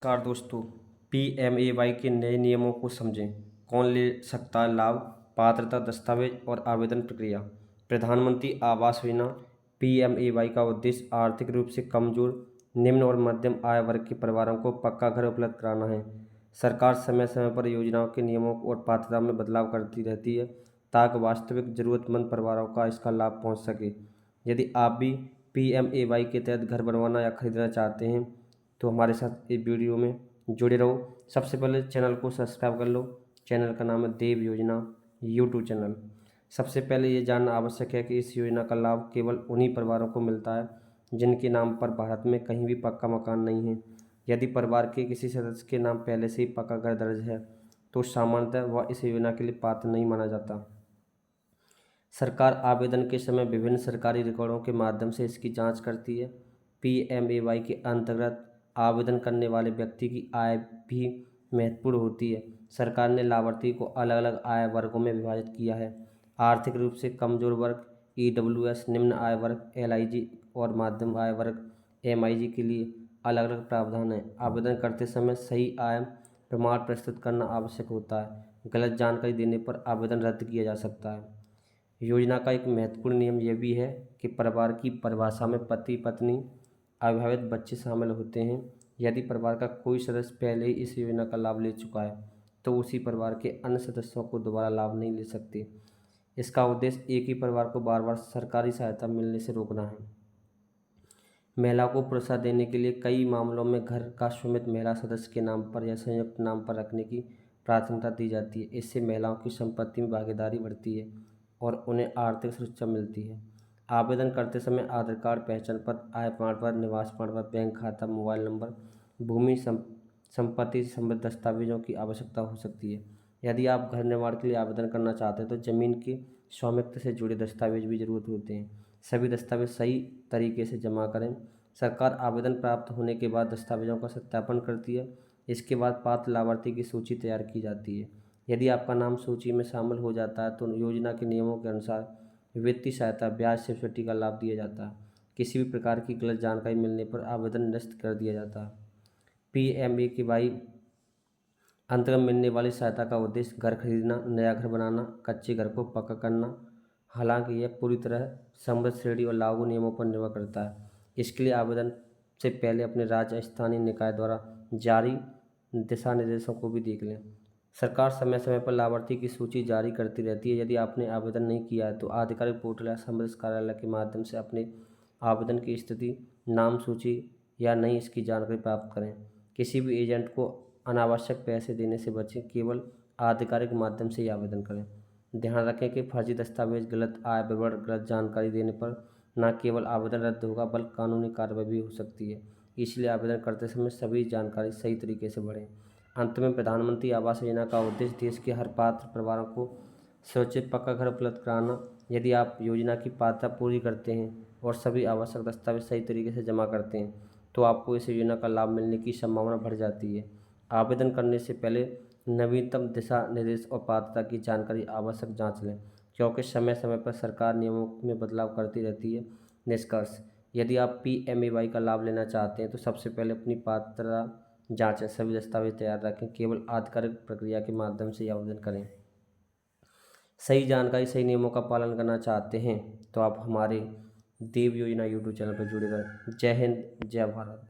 Car दोस्तों, PMAY के नए नियमों को समझें। कौन ले सकता है लाभ, पात्रता, दस्तावेज और आवेदन प्रक्रिया। प्रधानमंत्री आवास योजना पीएमएवाई का उद्देश्य आर्थिक रूप से कमजोर, निम्न और मध्यम आय वर्ग के परिवारों को पक्का घर उपलब्ध कराना है। सरकार समय समय पर योजनाओं के नियमों और पात्रता में बदलाव करती रहती है ताकि वास्तविक जरूरतमंद परिवारों का इसका लाभ पहुंच सके। यदि आप भी पीएमएवाई के तहत घर बनवाना या खरीदना चाहते हैं तो हमारे साथ इस वीडियो में जुड़े रहो। सबसे पहले चैनल को सब्सक्राइब कर लो। चैनल का नाम है देव योजना यूट्यूब चैनल। सबसे पहले ये जानना आवश्यक है कि इस योजना का लाभ केवल उन्हीं परिवारों को मिलता है जिनके नाम पर भारत में कहीं भी पक्का मकान नहीं है। यदि परिवार के किसी सदस्य के नाम पहले से ही पक्का घर दर्ज है तो सामान्यतः वह इस योजना के लिए पात्र नहीं माना जाता। सरकार आवेदन के समय विभिन्न सरकारी रिकॉर्डों के माध्यम से इसकी जांच करती है। पीएमएवाई के अंतर्गत आवेदन करने वाले व्यक्ति की आय भी महत्वपूर्ण होती है। सरकार ने लाभार्थी को अलग अलग आय वर्गों में विभाजित किया है। आर्थिक रूप से कमजोर वर्ग ईडब्ल्यूएस, निम्न आय वर्ग एलआईजी और मध्यम आय वर्ग एमआईजी के लिए अलग अलग प्रावधान है। आवेदन करते समय सही आय प्रमाण प्रस्तुत करना आवश्यक होता है। गलत जानकारी देने पर आवेदन रद्द किया जा सकता है। योजना का एक महत्वपूर्ण नियम यह भी है कि परिवार की परिभाषा में पति, पत्नी, अविवाहित बच्चे शामिल होते हैं। यदि परिवार का कोई सदस्य पहले ही इस योजना का लाभ ले चुका है तो उसी परिवार के अन्य सदस्यों को दोबारा लाभ नहीं ले सकते। इसका उद्देश्य एक ही परिवार को बार बार सरकारी सहायता मिलने से रोकना है। महिला को प्रोत्साहन देने के लिए कई मामलों में घर का स्वामित्व महिला सदस्य के नाम पर या संयुक्त नाम पर रखने की प्राथमिकता दी जाती है। इससे महिलाओं की संपत्ति में भागीदारी बढ़ती है और उन्हें आर्थिक सुरक्षा मिलती है। आवेदन करते समय आधार कार्ड, पहचान पत्र, आय प्रमाण पत्र, निवास प्रमाण पत्र, बैंक खाता, मोबाइल नंबर, भूमि संपत्ति से संबंधित दस्तावेजों की आवश्यकता हो सकती है। यदि आप घर निर्माण के लिए आवेदन करना चाहते हैं तो जमीन के स्वामित्व से जुड़े दस्तावेज भी जरूरत होते हैं। सभी दस्तावेज सही तरीके से जमा करें। सरकार आवेदन प्राप्त होने के बाद दस्तावेजों का सत्यापन करती है। इसके बाद पात्र लाभार्थी की सूची तैयार की जाती है। यदि आपका नाम सूची में शामिल हो जाता है तो योजना के नियमों के अनुसार वित्तीय सहायता, ब्याज सब्सिडी का लाभ दिया जाता है। किसी भी प्रकार की गलत जानकारी मिलने पर आवेदन निरस्त कर दिया जाता है। पीएमएवाई अंतर्गत मिलने वाली सहायता का उद्देश्य घर खरीदना, नया घर बनाना, कच्चे घर को पक्का करना। हालांकि यह पूरी तरह संबद्ध श्रेणी और लागू नियमों पर निर्भर करता है। इसके लिए आवेदन से पहले अपने राज्य स्थानीय निकाय द्वारा जारी दिशा निर्देशों को भी देख लें। सरकार समय समय पर लाभार्थी की सूची जारी करती रहती है। यदि आपने आवेदन नहीं किया है तो आधिकारिक पोर्टल या संबंधित कार्यालय के माध्यम से अपने आवेदन की स्थिति, नाम सूची या नहीं इसकी जानकारी प्राप्त करें। किसी भी एजेंट को अनावश्यक पैसे देने से बचें। केवल आधिकारिक माध्यम से ही आवेदन करें। ध्यान रखें कि फर्जी दस्तावेज, गलत आय विवरण, गलत जानकारी देने पर न केवल आवेदन रद्द होगा बल्कि कानूनी कार्रवाई भी हो सकती है। इसलिए आवेदन करते समय सभी जानकारी सही तरीके से भरें। अंत में प्रधानमंत्री आवास योजना का उद्देश्य देश के हर पात्र परिवारों को सुरक्षित पक्का घर उपलब्ध कराना। यदि आप योजना की पात्रता पूरी करते हैं और सभी आवश्यक दस्तावेज सही तरीके से जमा करते हैं तो आपको इस योजना का लाभ मिलने की संभावना बढ़ जाती है। आवेदन करने से पहले नवीनतम दिशा निर्देश और पात्रता की जानकारी आवश्यक जांच लें, क्योंकि समय समय पर सरकार नियमों में बदलाव करती रहती है। निष्कर्ष: यदि आप पीएमएवाई का लाभ लेना चाहते हैं तो सबसे पहले अपनी पात्रता जांचें, सभी दस्तावेज तैयार रखें, केवल आधिकारिक प्रक्रिया के माध्यम से ही आवेदन करें। सही जानकारी, सही नियमों का पालन करना चाहते हैं तो आप हमारे देव योजना यूट्यूब चैनल पर जुड़े रहें। जय हिंद, जय भारत।